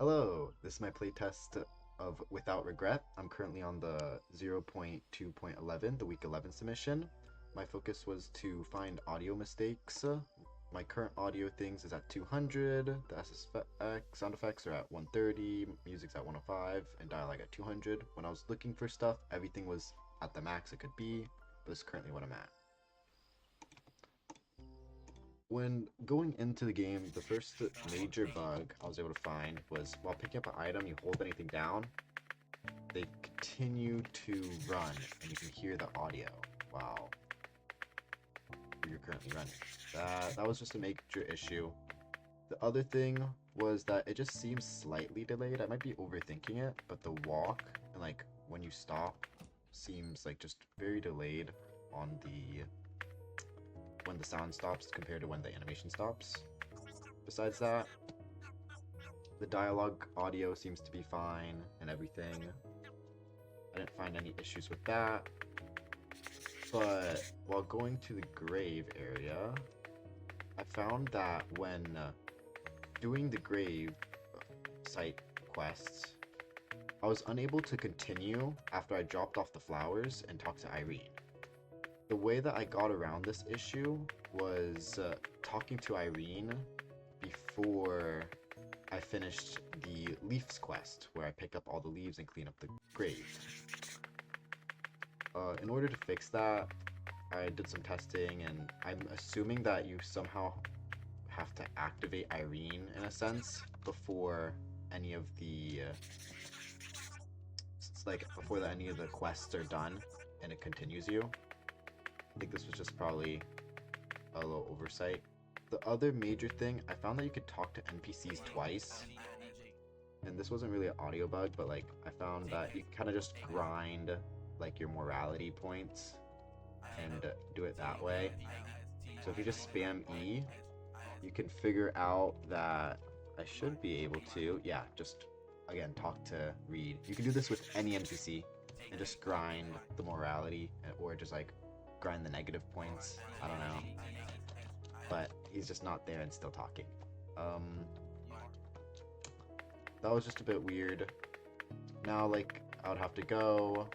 Hello, this is my playtest of Without Regret. I'm currently on the 0.2.11, the week 11 submission. My focus was to find audio mistakes. My current audio things is at 200, the SSX sound effects are at 130, music's at 105, and dialogue at 200. When I was looking for stuff, everything was at the max it could be, but this is currently what I'm at. When going into the game, the first major bug I was able to find was while picking up an item, you hold anything down, they continue to run, and you can hear the audio while you're currently running. That was just a major issue. The other thing was that it just seems slightly delayed. I might be overthinking it, but the walk and like when you stop seems like just very delayed on when the sound stops compared to when the animation stops. Besides that, the dialogue audio seems to be fine and everything. I didn't find any issues with that. But while going to the grave area, I found that when doing the grave site quests, I was unable to continue after I dropped off the flowers and talked to Irene. The way that I got around this issue was talking to Irene before I finished the leaves quest, where I pick up all the leaves and clean up the grave. In order to fix that, I did some testing, and I'm assuming that you somehow have to activate Irene in a sense before any of the any of the quests are done, and it continues you. I think this was just probably a little oversight. The other major thing, I found that you could talk to NPCs twice. And this wasn't really an audio bug, but like I found that you kind of just grind like your morality points and do it that way. So if you just spam E, you can figure out that I should be able to, yeah, just again talk to Reed. You can do this with any NPC and just grind the morality, or just like grind the negative points. I don't know, but he's just not there and still talking. That was just a bit weird. Now, like, I would have to go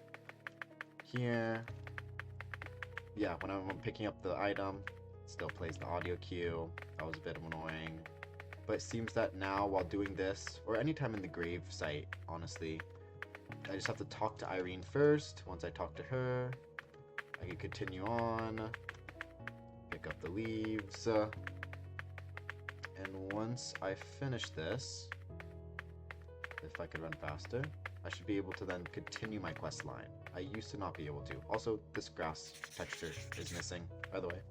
here. Yeah, when I'm picking up the item, it still plays the audio cue. That was a bit annoying. But it seems that now, while doing this, or anytime in the grave site, honestly, I just have to talk to Irene first. Once I talk to her, I can continue on, pick up the leaves, and once I finish this, if I could run faster, I should be able to then continue my quest line. I used to not be able to. Also, this grass texture is missing, by the way.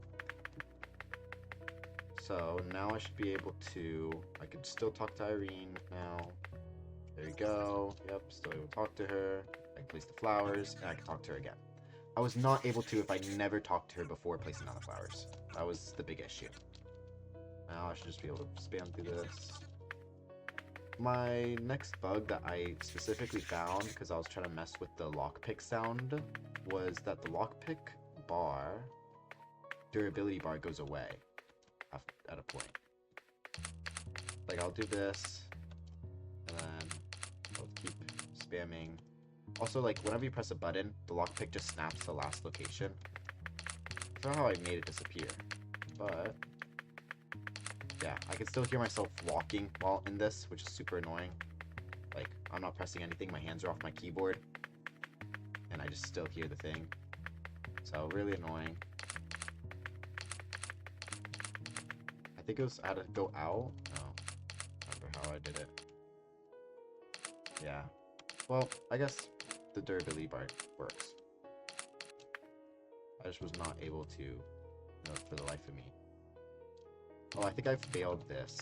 So now I should be able to, I can still talk to Irene now. There you go. Yep, still able to talk to her. I can place the flowers, and I can talk to her again. I was not able to if I never talked to her before placing down the flowers. That was the big issue. Now I should just be able to spam through this. My next bug that I specifically found, because I was trying to mess with the lockpick sound, was that the lockpick bar, durability bar, goes away at a point. Like, I'll do this, and then I'll keep spamming. Also, like, whenever you press a button, the lockpick just snaps to the last location. I don't know how I made it disappear, but yeah, I can still hear myself walking while in this, which is super annoying. Like, I'm not pressing anything, my hands are off my keyboard, and I just still hear the thing. So, really annoying. I think it was, I had to go out. No, I don't remember how I did it. Yeah. Well, I guess the durability bar works. I just was not able to, for the life of me. Oh, I think I failed this.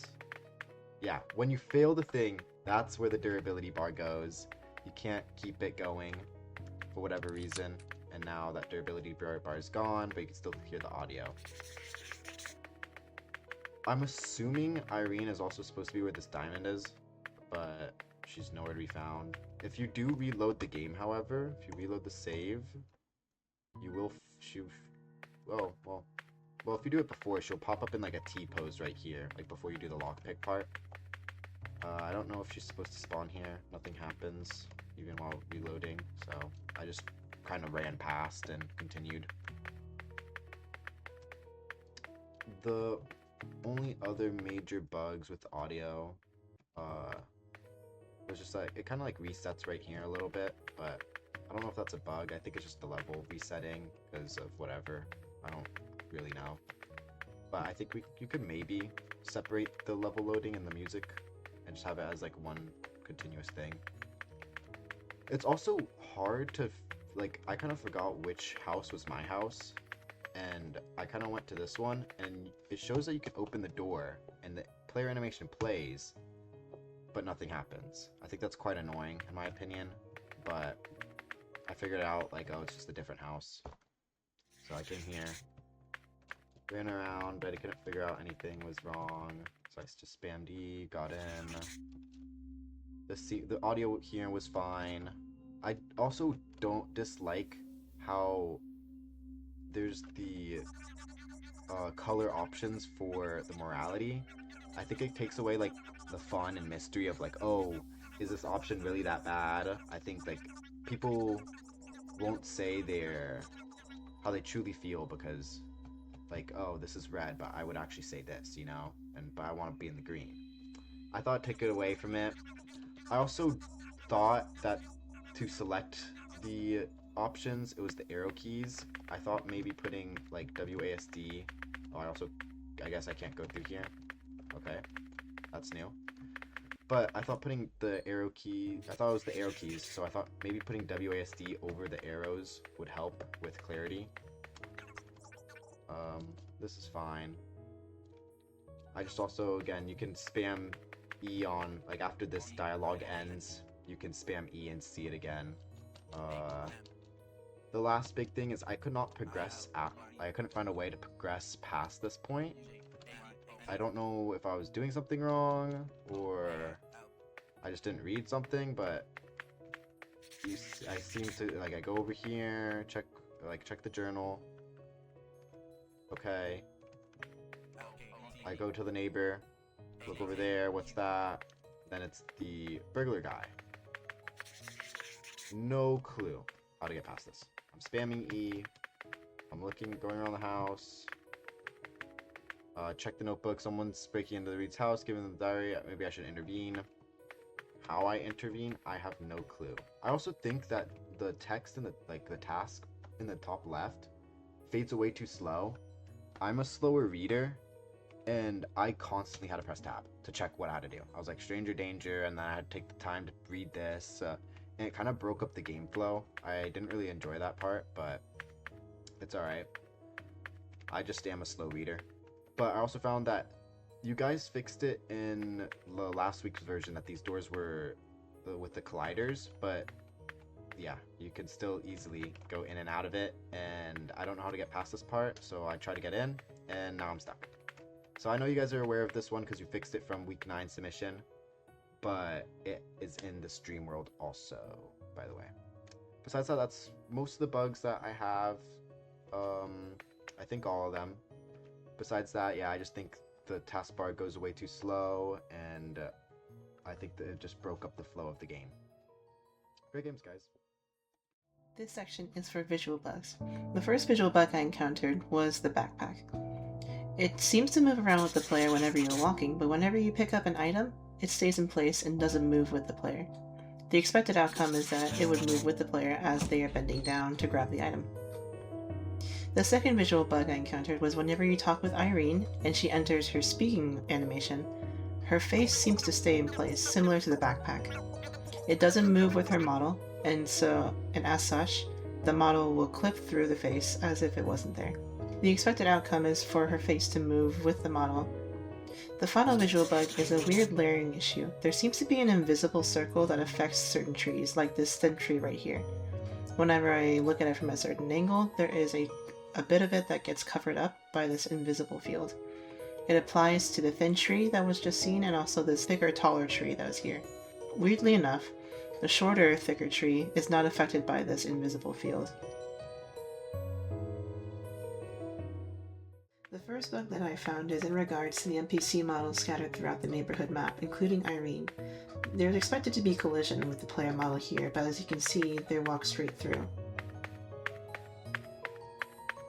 Yeah, when you fail the thing, that's where the durability bar goes. You can't keep it going for whatever reason. And now that durability bar is gone, but you can still hear the audio. I'm assuming Irene is also supposed to be where this diamond is, but she's nowhere to be found. If you do reload the game, however, if you reload the save, you will well, if you do it before, she'll pop up in like a T pose right here, like before you do the lockpick part. I don't know if she's supposed to spawn here. Nothing happens even while reloading, so I just kind of ran past and continued. The only other major bugs with audio was just like, it kind of like resets right here a little bit, but I don't know if that's a bug. I think it's just the level resetting because of whatever. I don't really know. But I think you could maybe separate the level loading and the music and just have it as like one continuous thing. It's also hard to, like, I kind of forgot which house was my house, and I kind of went to this one, and it shows that you can open the door and the player animation plays, but nothing happens. I think that's quite annoying in my opinion, but I figured out, like, oh, it's just a different house. So I came here, ran around, but I couldn't figure out anything was wrong, so I just spammed E, got in. The audio here was fine. I also don't dislike how there's the color options for the morality. I think it takes away like the fun and mystery of like, oh, is this option really that bad? I think like people won't say how they truly feel because like, oh, this is red, but I would actually say this, you know, but I want to be in the green. I thought take it away from it. I also thought that to select the options, it was the arrow keys. I thought maybe putting like WASD. Oh, I guess I can't go through here. Okay, that's new. But I thought putting the arrow key, I thought it was the arrow keys, so I thought maybe putting WASD over the arrows would help with clarity. This is fine. I just also, again, you can spam E on, like after this dialogue ends, you can spam E and see it again. The last big thing is I could not progress, I couldn't find a way to progress past this point. I don't know if I was doing something wrong, or I just didn't read something, but I seem to, like, I go over here, check the journal. Okay. I go to the neighbor, look over there, what's that? Then it's the burglar guy. No clue how to get past this. I'm spamming E. I'm going around the house. Check the notebook. Someone's breaking into the Reed's house, giving them the diary. Maybe I should intervene. How I intervene, I have no clue. I also think that the text in the task in the top left fades away too slow. I'm a slower reader, and I constantly had to press tab to check what I had to do. I was like, stranger danger, and then I had to take the time to read this, and it kind of broke up the game flow. I didn't really enjoy that part, but it's alright. I just am a slow reader. But I also found that you guys fixed it in the last week's version that these doors were with the colliders, but yeah, you can still easily go in and out of it, and I don't know how to get past this part, so I try to get in, and now I'm stuck. So I know you guys are aware of this one because you fixed it from week 9 submission, but it is in the stream world also, by the way. Besides that, that's most of the bugs that I have. I think all of them. Besides that, yeah, I just think the taskbar goes away too slow, and I think that it just broke up the flow of the game. Great games, guys. This section is for visual bugs. The first visual bug I encountered was the backpack. It seems to move around with the player whenever you're walking, but whenever you pick up an item, it stays in place and doesn't move with the player. The expected outcome is that it would move with the player as they are bending down to grab the item. The second visual bug I encountered was whenever you talk with Irene and she enters her speaking animation, her face seems to stay in place, similar to the backpack. It doesn't move with her model, and as such, the model will clip through the face as if it wasn't there. The expected outcome is for her face to move with the model. The final visual bug is a weird layering issue. There seems to be an invisible circle that affects certain trees, like this thin tree right here. Whenever I look at it from a certain angle, there is a bit of it that gets covered up by this invisible field. It applies to the thin tree that was just seen and also this thicker, taller tree that was here. Weirdly enough, the shorter, thicker tree is not affected by this invisible field. The first bug that I found is in regards to the NPC models scattered throughout the neighborhood map, including Irene. There's expected to be collision with the player model here, but as you can see, they walk straight through.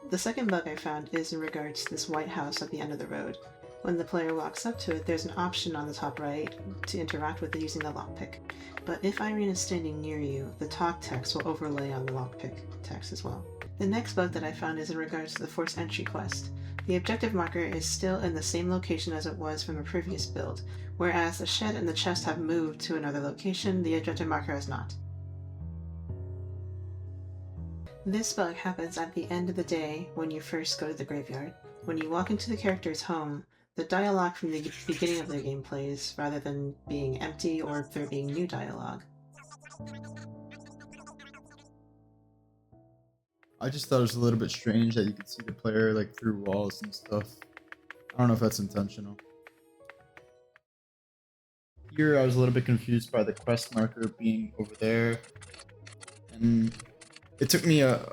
The second bug I found is in regards to this white house at the end of the road. When the player walks up to it, there's an option on the top right to interact with it using the lockpick. But if Irene is standing near you, the talk text will overlay on the lockpick text as well. The next bug that I found is in regards to the forced entry quest. The objective marker is still in the same location as it was from the previous build, whereas the shed and the chest have moved to another location, the objective marker has not. This bug happens at the end of the day when you first go to the graveyard. When you walk into the character's home, the dialogue from the beginning of their game plays, rather than being empty or there being new dialogue. I just thought it was a little bit strange that you could see the player like through walls and stuff. I don't know if that's intentional. Here I was a little bit confused by the quest marker being over there. And it took me a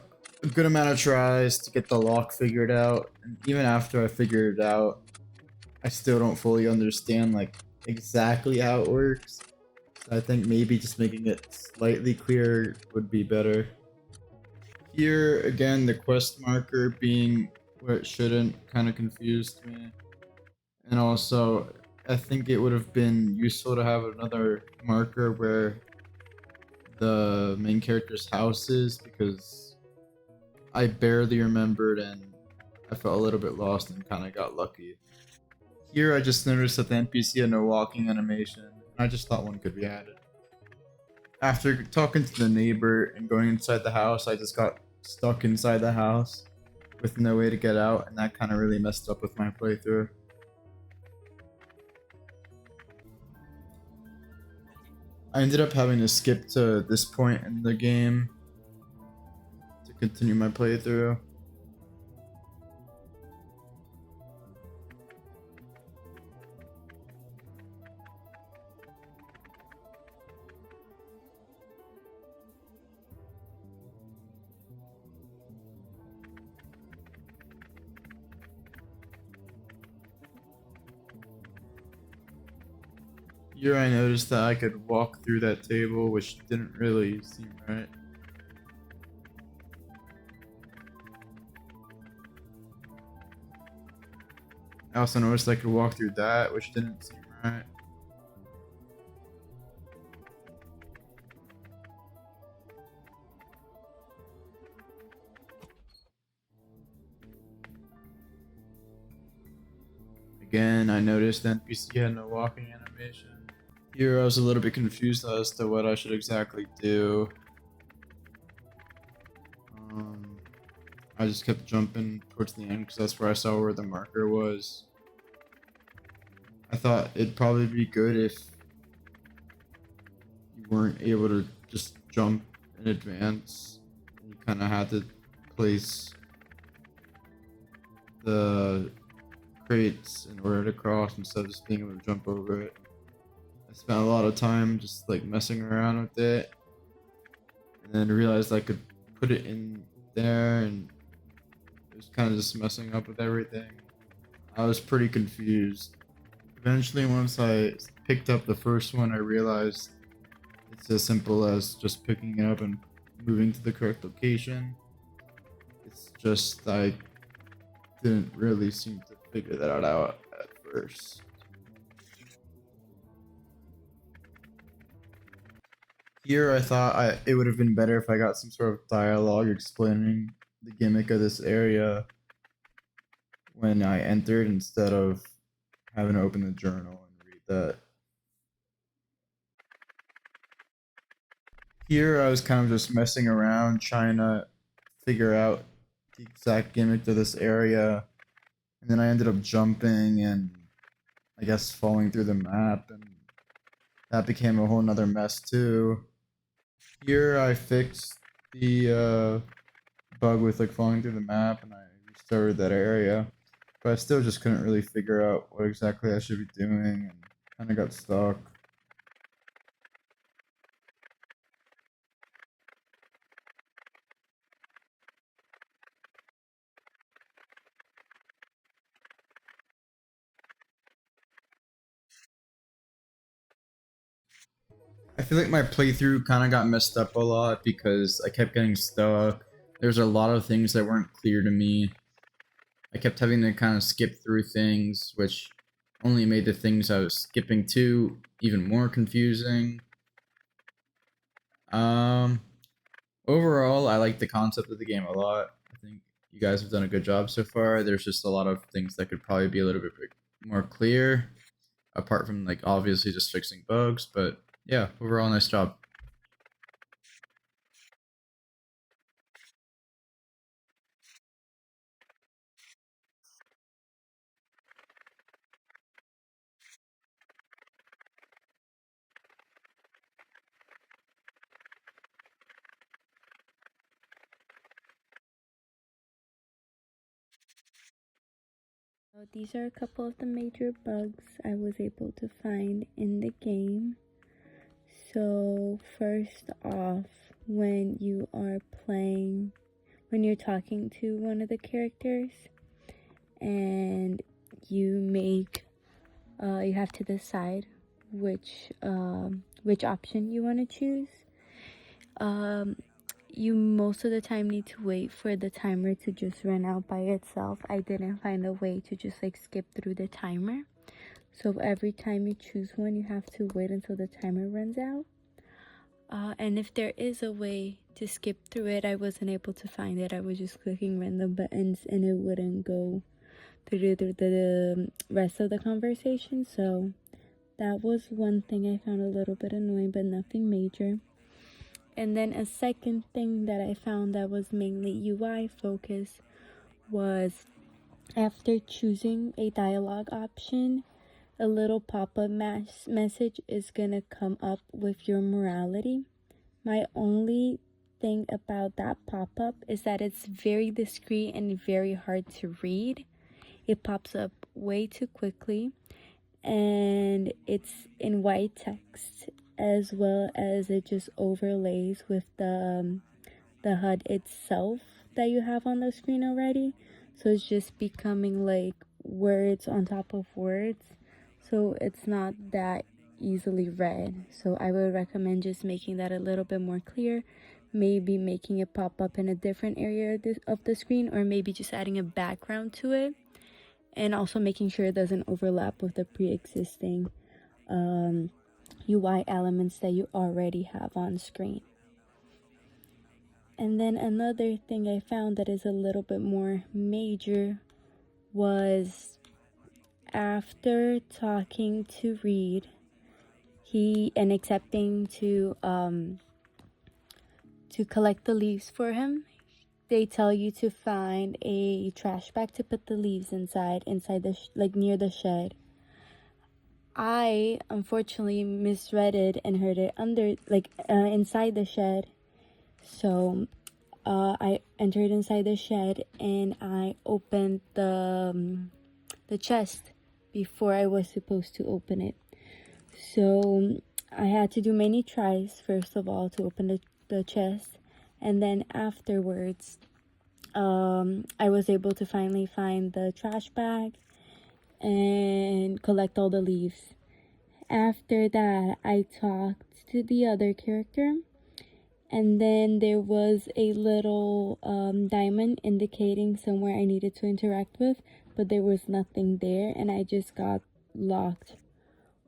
good amount of tries to get the lock figured out. And even after I figured it out, I still don't fully understand like exactly how it works. So I think maybe just making it slightly clearer would be better. Here again, the quest marker being where it shouldn't kind of confused me. And also, I think it would have been useful to have another marker where the main character's house is, because I barely remembered and I felt a little bit lost and kind of got lucky. Here I just noticed that the NPC had no walking animation. I just thought one could be added. After talking to the neighbor and going inside the house, I just got stuck inside the house with no way to get out, and that kind of really messed up with my playthrough. I ended up having to skip to this point in the game to continue my playthrough. Here I noticed that I could walk through that table, which didn't really seem right. I also noticed I could walk through that, which didn't seem right. Again, I noticed the NPC had no walking animation. Here I was a little bit confused as to what I should exactly do. I just kept jumping towards the end because that's where I saw where the marker was. I thought it'd probably be good if you weren't able to just jump in advance. You kind of had to place the crates in order to cross instead of just being able to jump over it. I spent a lot of time just like messing around with it, and then realized I could put it in there, and it was kind of just messing up with everything. I was pretty confused. Eventually, once I picked up the first one, I realized it's as simple as just picking it up and moving to the correct location. It's just I didn't really seem to figure that out at first. Here I thought it would have been better if I got some sort of dialogue explaining the gimmick of this area when I entered, instead of having to open the journal and read that. Here I was kind of just messing around trying to figure out the exact gimmick to this area, and then I ended up jumping and I guess falling through the map, and that became a whole nother mess too. Here I fixed the bug with like falling through the map, and I restarted that area, but I still just couldn't really figure out what exactly I should be doing and kind of got stuck. I feel like my playthrough kind of got messed up a lot because I kept getting stuck. There's a lot of things that weren't clear to me. I kept having to kind of skip through things, which only made the things I was skipping to even more confusing. Overall, I like the concept of the game a lot. I think you guys have done a good job so far. There's just a lot of things that could probably be a little bit more clear, apart from like obviously just fixing bugs, but yeah, overall nice job. So these are a couple of the major bugs I was able to find in the game. So first off, when you are playing, when you're talking to one of the characters and you have to decide which option you want to choose. You most of the time need to wait for the timer to just run out by itself. I didn't find a way to just like skip through the timer. So every time you choose one, you have to wait until the timer runs out. And if there is a way to skip through it, I wasn't able to find it. I was just clicking random buttons and it wouldn't go through the rest of the conversation. So that was one thing I found a little bit annoying, but nothing major. And then a second thing that I found that was mainly UI focused was after choosing a dialogue option, a little pop-up message is gonna come up with your morality. My only thing about that pop-up is that it's very discreet and very hard to read. It pops up way too quickly and it's in white text, as well as it just overlays with the HUD itself that you have on the screen already. So it's just becoming like words on top of words. So it's not that easily read. So I would recommend just making that a little bit more clear. Maybe making it pop up in a different area of the screen, or maybe just adding a background to it. And also making sure it doesn't overlap with the pre-existing UI elements that you already have on screen. And then another thing I found that is a little bit more major was after talking to Reed, and accepting to collect the leaves for him, they tell you to find a trash bag to put the leaves inside the like near the shed. I unfortunately misread it and heard it under inside the shed. So I entered inside the shed and I opened the chest before I was supposed to open it. So I had to do many tries, first of all, to open the chest, and then afterwards I was able to finally find the trash bag and collect all the leaves. After that, I talked to the other character, and then there was a little diamond indicating somewhere I needed to interact with, but there was nothing there, and I just got locked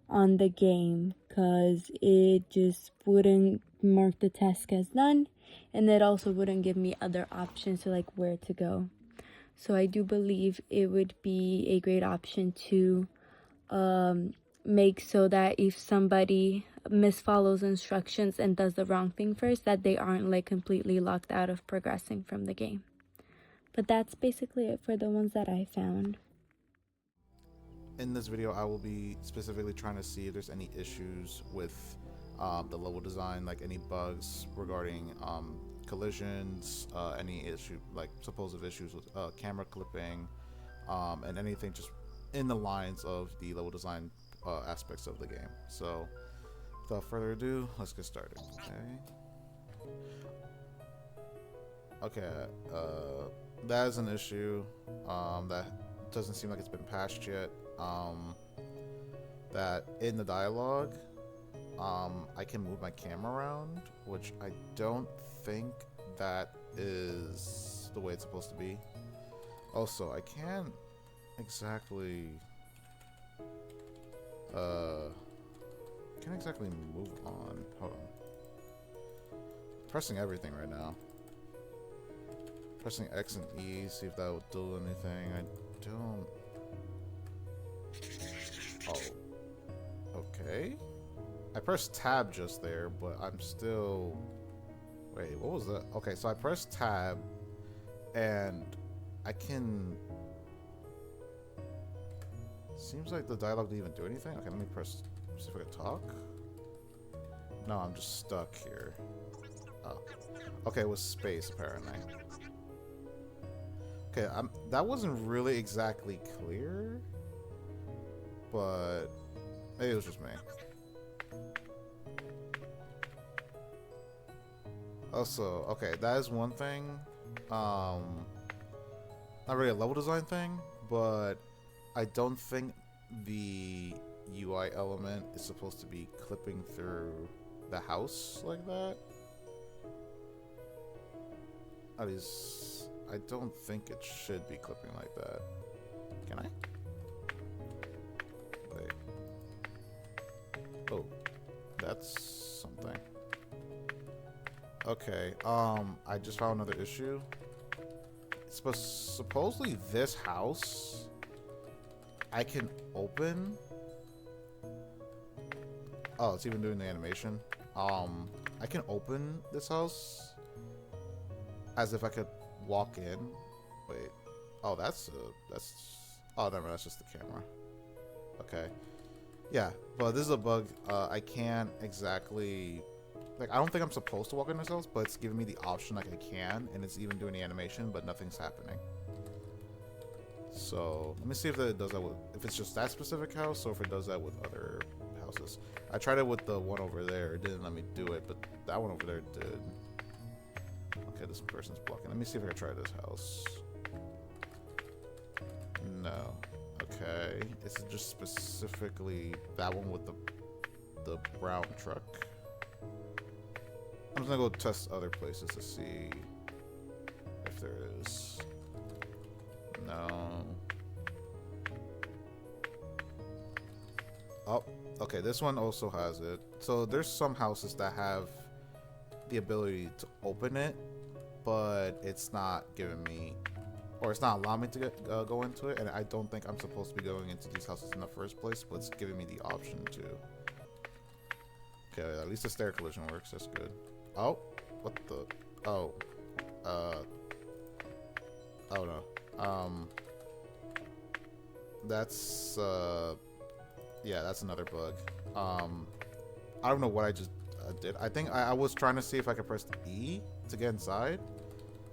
on the game because it just wouldn't mark the task as done, and it also wouldn't give me other options to like where to go. So I do believe it would be a great option to make so that if somebody misfollows instructions and does the wrong thing first, that they aren't like completely locked out of progressing from the game. But that's basically it for the ones that I found. In this video, I will be specifically trying to see if there's any issues with the level design, like any bugs regarding collisions, any issue like supposed issues with camera clipping, and anything just in the lines of the level design aspects of the game. So without further ado, let's get started. Okay, that is an issue that doesn't seem like it's been patched yet. That in the dialogue, I can move my camera around, which I don't think that is the way it's supposed to be. Also, I can't exactly move on. Hold on. Pressing everything right now. Pressing X and E, see if that will do anything. I don't. Oh. Okay. I pressed tab just there, but I'm still. Wait, what was that? Okay, so I pressed tab, and I can. Seems like the dialogue didn't even do anything. Okay, let me press. See if I can talk. No, I'm just stuck here. Oh. Okay, it was space apparently. Okay, that wasn't really exactly clear, but maybe it was just me. Also, okay, that is one thing. Not really a level design thing, but I don't think the UI element is supposed to be clipping through the house like that. At least, I don't think it should be clipping like that. Can I? Wait. Oh, that's something. Okay, I just found another issue. Supposedly this house I can open. Oh, it's even doing the animation. I can open this house as if I could walk in. Wait. Oh, that's oh, never mind, that's just the camera. Okay. Yeah, but this is a bug. I can't exactly, like, I don't think I'm supposed to walk in this house, but it's giving me the option like I can, and it's even doing the animation, but nothing's happening. So let me see if it does that with, if it's just that specific house or if it does that with other houses. I tried it with the one over there. It didn't let me do it, but that one over there did. Okay, this person's blocking. Let me see if I can try this house. No. Okay. It's just specifically that one with the brown truck. I'm just gonna go test other places to see if there is. No. Oh, okay, this one also has it. So there's some houses that have the ability to open it, but it's not giving me, or it's not allowing me to go into it, and I don't think I'm supposed to be going into these houses in the first place, but it's giving me the option to. Okay, at least the stair collision works, that's good. Oh, what the, oh, oh no. That's yeah, that's another bug. I don't know what I just did. I think I was trying to see if I could press E to get inside.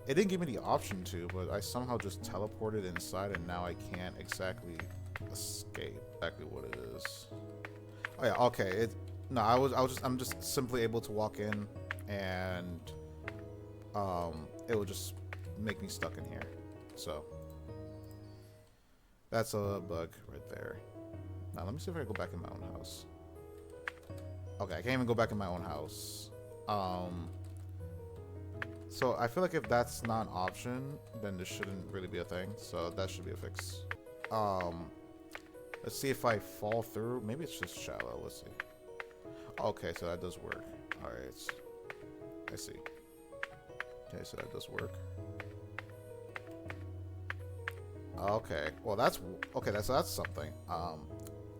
It didn't give me the option to, but I somehow just teleported inside, and now I can't exactly escape. Exactly what it is. Oh yeah, okay. No, I'm just simply able to walk in, and it will just make me stuck in here. So that's a bug right there. Now let me see if I can go back in my own house. Okay, I can't even go back in my own house. So I feel like if that's not an option, then this shouldn't really be a thing. So that should be a fix. Let's see if I fall through. Maybe it's just shallow. Let's see. Okay, so that does work. All right, I see. Okay, so that does work. Okay, well that's okay. That's something.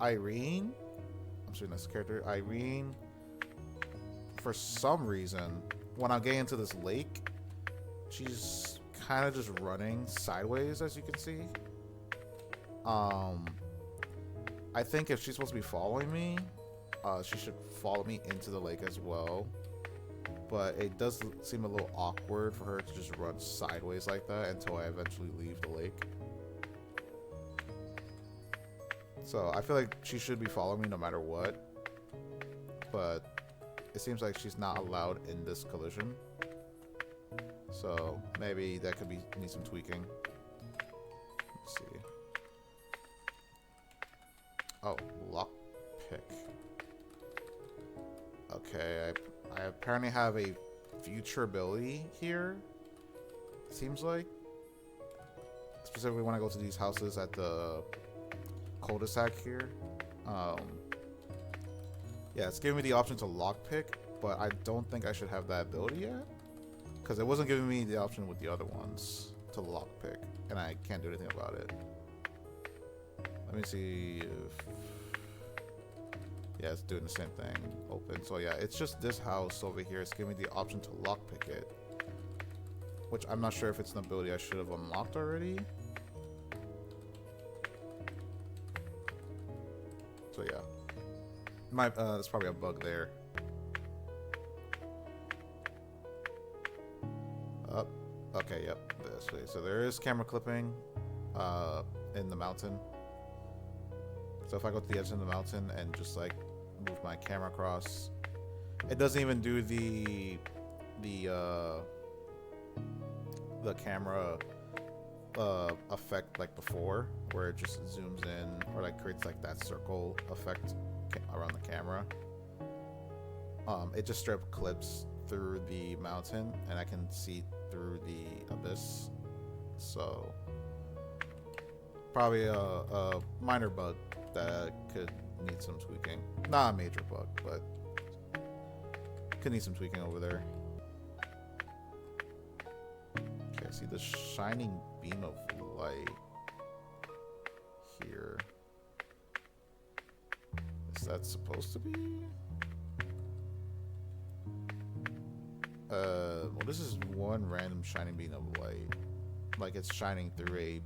Irene, I'm assuming that's the character. Irene, for some reason, when I'm getting into this lake, she's kind of just running sideways, as you can see. I think if she's supposed to be following me, she should follow me into the lake as well. But it does seem a little awkward for her to just run sideways like that until I eventually leave the lake. So I feel like she should be following me no matter what, but it seems like she's not allowed in this collision. So maybe that could need some tweaking. Let's see. Oh, lockpick. Okay, I apparently have a future ability here. Seems like. Specifically when I go to these houses at the cul-de-sac here. Yeah, it's giving me the option to lockpick, but I don't think I should have that ability yet. Because it wasn't giving me the option with the other ones to lockpick, and I can't do anything about it. Let me see if... Yeah, it's doing the same thing. Open. So yeah, it's just this house over here. It's giving me the option to lockpick it. Which I'm not sure if it's an ability I should have unlocked already. So yeah. There's probably a bug there. Okay, yep, this way. So there is camera clipping in the mountain. So if I go to the edge of the mountain and just like move my camera across, it doesn't even do the camera effect like before, where it just zooms in or like creates like that circle effect around the camera. It just straight up clips through the mountain and I can see through the abyss. So probably a minor bug that could need some tweaking. Not a major bug, but could need some tweaking over there. Okay, I see the shining beam of light here. Is that supposed to be? Well, this is one random shining beam of light. Like it's shining through a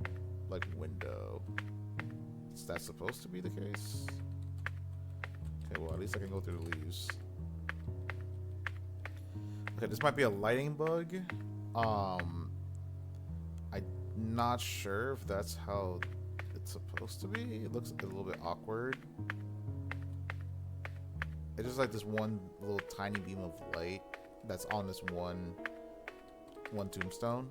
like window. Is that supposed to be the case? Okay, well at least I can go through the leaves. Okay, this might be a lighting bug. I'm not sure if that's how it's supposed to be. It looks a little bit awkward. It's just like this one little tiny beam of light that's on this one tombstone.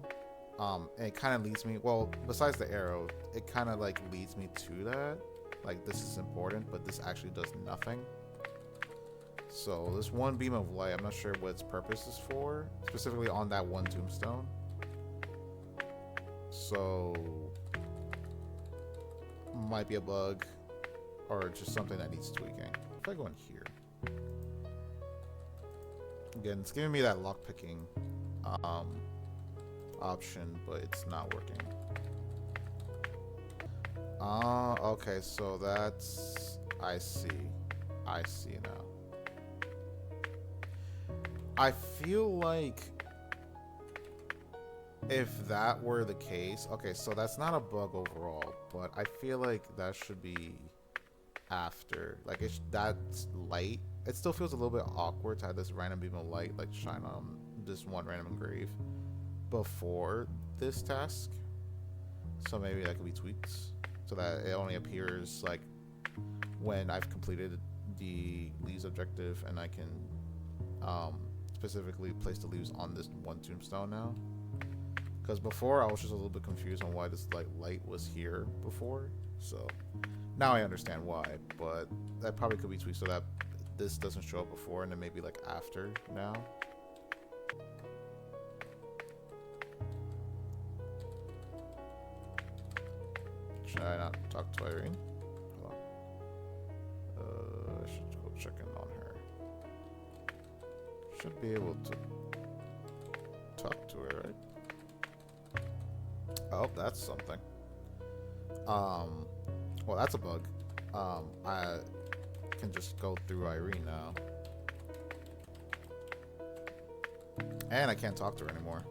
And it kind of leads me, well, besides the arrow, it kind of like leads me to that. Like this is important, but this actually does nothing. So this one beam of light, I'm not sure what its purpose is for, specifically on that one tombstone. So might be a bug or just something that needs tweaking. If I go in here, again, it's giving me that lockpicking option, but it's not working. Okay, so that's, I see now. I feel like if that were the case, okay, so that's not a bug overall, but I feel like that should be after, like that's light. It still feels a little bit awkward to have this random beam of light like shine on this one random grave before this task. So maybe that could be tweaked so that it only appears like when I've completed the leaves objective and I can specifically place the leaves on this one tombstone now. Because before I was just a little bit confused on why this like light was here before. So now I understand why, but that probably could be tweaked so that this doesn't show up before and then maybe like after now. Should I not talk to Irene? Hold on. I should go check in on her. Should be able to talk to her, right? Oh, that's something. Well, that's a bug. I can just go through Irene now. And I can't talk to her anymore.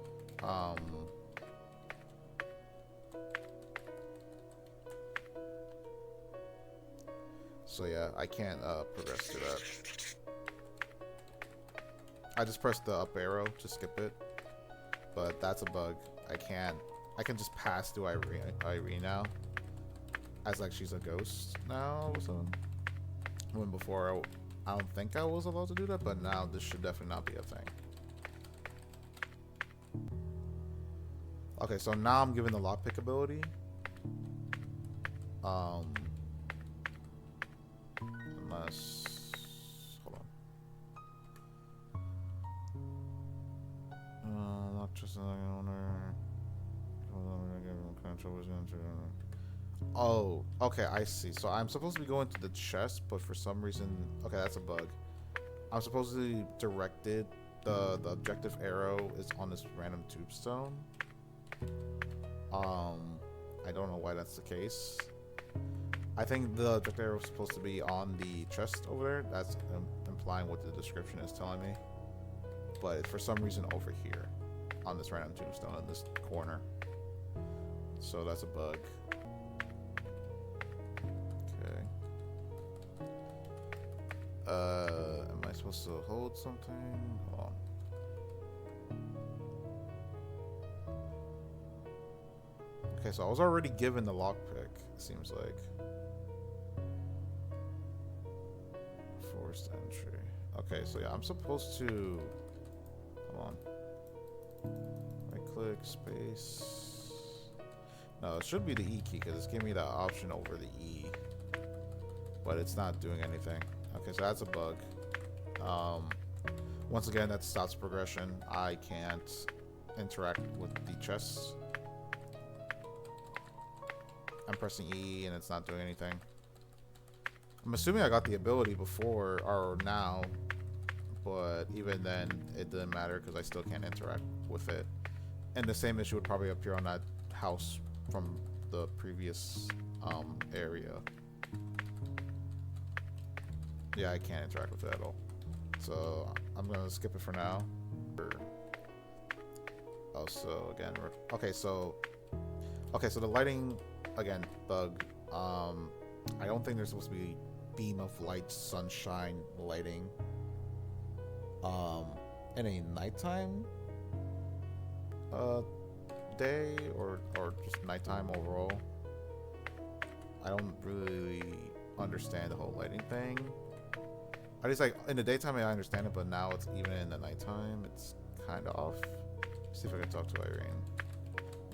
So yeah, I can't progress to that. I just pressed the up arrow to skip it, but that's a bug. I can just pass through Irene now, as like she's a ghost now or something. When before I don't think I was allowed to do that, but now this should definitely not be a thing. Okay, so now I'm given the lockpick ability. Unless, hold on. Just another owner. Oh, okay, I see. So I'm supposed to be going to the chest, but for some reason, okay, that's a bug. I'm supposed to be directed. The objective arrow is on this random tubestone. I don't know why that's the case. I think the objective arrow is supposed to be on the chest over there. That's implying what the description is telling me. But it's for some reason over here on this random tombstone in this corner. So that's a bug. Okay. Am I supposed to hold something? Hold on. Okay, so I was already given the lockpick, it seems like. Forced entry. Okay, so yeah, I'm supposed to... Hold on. Right click, space. No, it should be the E key because it's giving me that option over the E. But it's not doing anything. Okay, so that's a bug. Once again, that stops progression. I can't interact with the chests. I'm pressing E and it's not doing anything. I'm assuming I got the ability before or now, but even then it didn't matter because I still can't interact with it. And the same issue would probably appear on that house from the previous area. Yeah, I can't interact with it at all. So I'm gonna skip it for now. Also, again, okay, so the lighting, again, bug. I don't think there's supposed to be beam of light, sunshine lighting in a nighttime day or just nighttime overall. I don't really understand the whole lighting thing. I just like in the daytime I understand it, but now it's even in the nighttime it's kind of off. See if I can talk to Irene.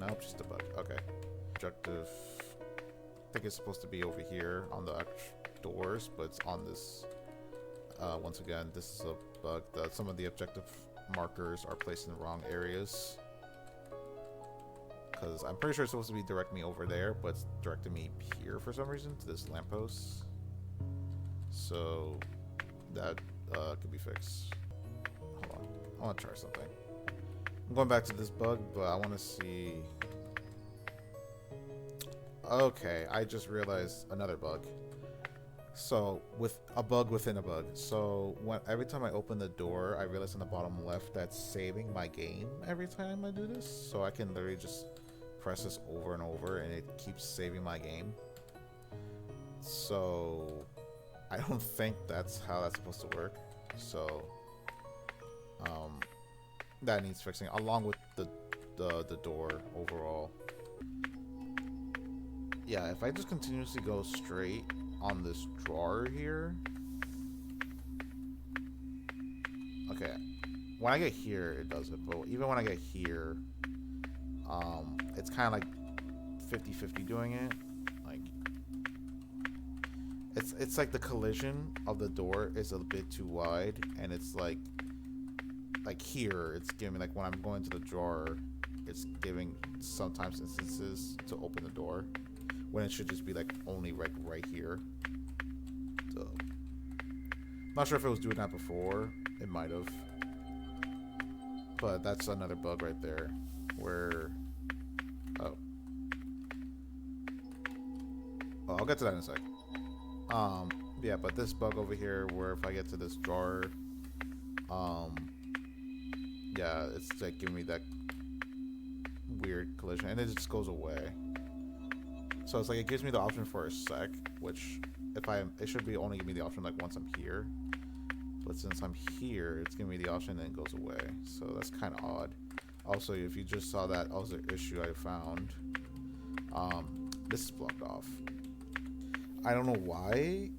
Nope, just a bug. Okay. Objective. I think it's supposed to be over here on the doors, but it's on this. Once again, this is a bug. Some of the objective markers are placed in the wrong areas. Because I'm pretty sure it's supposed to be directing me over there, but it's directing me here for some reason to this lamppost. So that could be fixed. Hold on. I want to try something. I'm going back to this bug, but I want to see. Okay, I just realized another bug. So with a bug within a bug. So every time I open the door, I realize on the bottom left that's saving my game every time I do this. So I can literally just press this over and over, and it keeps saving my game. So I don't think that's how that's supposed to work. So that needs fixing, along with the door overall. Yeah, if I just continuously go straight on this drawer here. Okay, when I get here, it does it, but even when I get here, it's kind of like 50-50 doing it. Like, it's like the collision of the door is a bit too wide, and it's like here, it's giving me, like when I'm going to the drawer, it's giving sometimes instances to open the door, when it should just be like only right here. So, not sure if it was doing that before. It might have, but that's another bug right there. Where, oh, I'll get to that in a sec. Yeah, but this bug over here, where if I get to this drawer, yeah, it's like giving me that weird collision, and it just goes away. So it's like it gives me the option for a sec, which it should be only give me the option like once I'm here, but since I'm here, it's giving me the option and then it goes away. So that's kind of odd. Also, if you just saw that other issue I found, this is blocked off. I don't know why.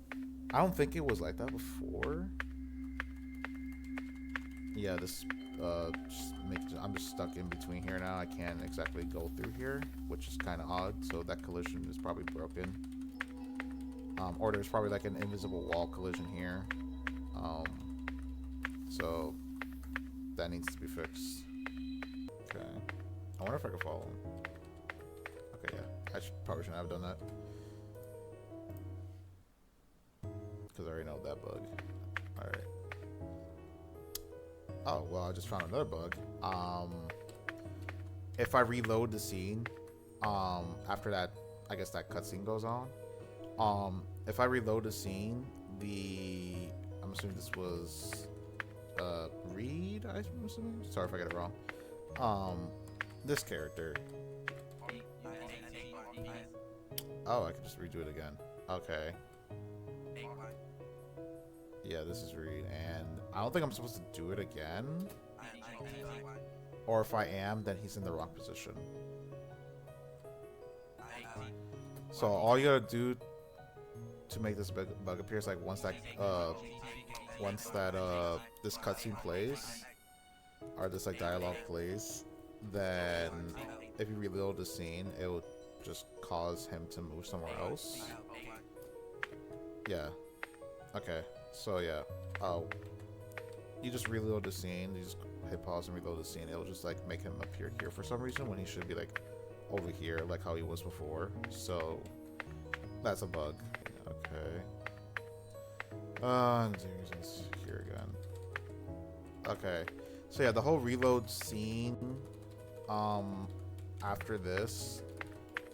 I don't think it was like that before. Yeah, this I'm just stuck in between here now. I can't exactly go through here, which is kind of odd. So that collision is probably broken, or there's probably like an invisible wall collision here. So that needs to be fixed. Okay. wonder if I can follow him. Okay, yeah. Probably shouldn't have done that. Because I already know that bug. Alright. Oh, well, I just found another bug. If I reload the scene, after that, I guess that cutscene goes on. If I reload the scene, I'm assuming this was, Reed, I'm assuming? Sorry if I get it wrong. This character. Oh, I can just redo it again. Okay. Yeah, this is Reed, and I don't think I'm supposed to do it again. Or if I am, then he's in the wrong position. So all you gotta do to make this bug appear is like once that this cutscene plays, or this like dialogue plays, then if you reload the scene, it will just cause him to move somewhere else. Yeah. Okay. So yeah. You just reload the scene. You just hit pause and reload the scene. It'll just like make him appear here for some reason when he should be like over here, like how he was before. So that's a bug. Okay. Here again. Okay. So yeah, the whole reload scene. After this,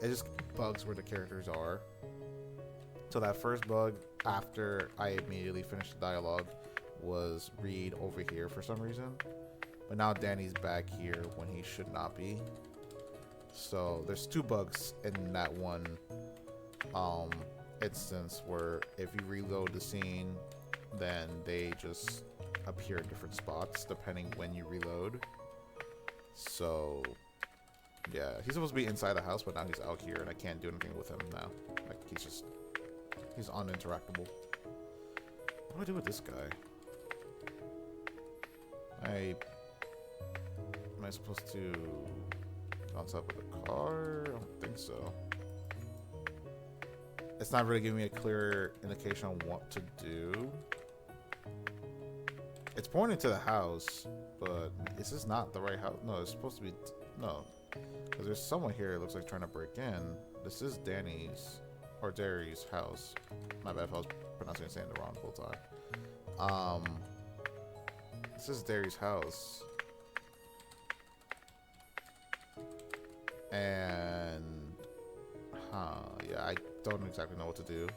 it just bugs where the characters are. So that first bug after I immediately finished the dialogue was Reed over here for some reason. But now Danny's back here when he should not be. So there's two bugs in that one instance where if you reload the scene, then they just appear in different spots depending when you reload. So yeah, he's supposed to be inside the house, but now he's out here and I can't do anything with him now. Like he's uninteractable. What do I do with this guy? Am I supposed to on top of the car? I don't think so. It's not really giving me a clear indication on what to do. It's pointing to the house, but is this not the right house? No, it's supposed to be no. Because there's someone here it looks like trying to break in. This is Danny's or Derry's house. My bad if I was pronouncing his name the wrong whole time. This is Derry's house. And yeah, I don't exactly know what to do.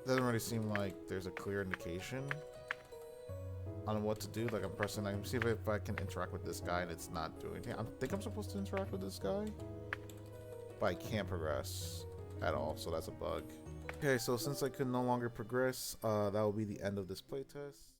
Doesn't really seem like there's a clear indication on what to do. Like I'm pressing, I can see if I can interact with this guy and it's not doing anything. I think I'm supposed to interact with this guy, but I can't progress at all, so that's a bug. Okay, so since I could no longer progress, that will be the end of this playtest.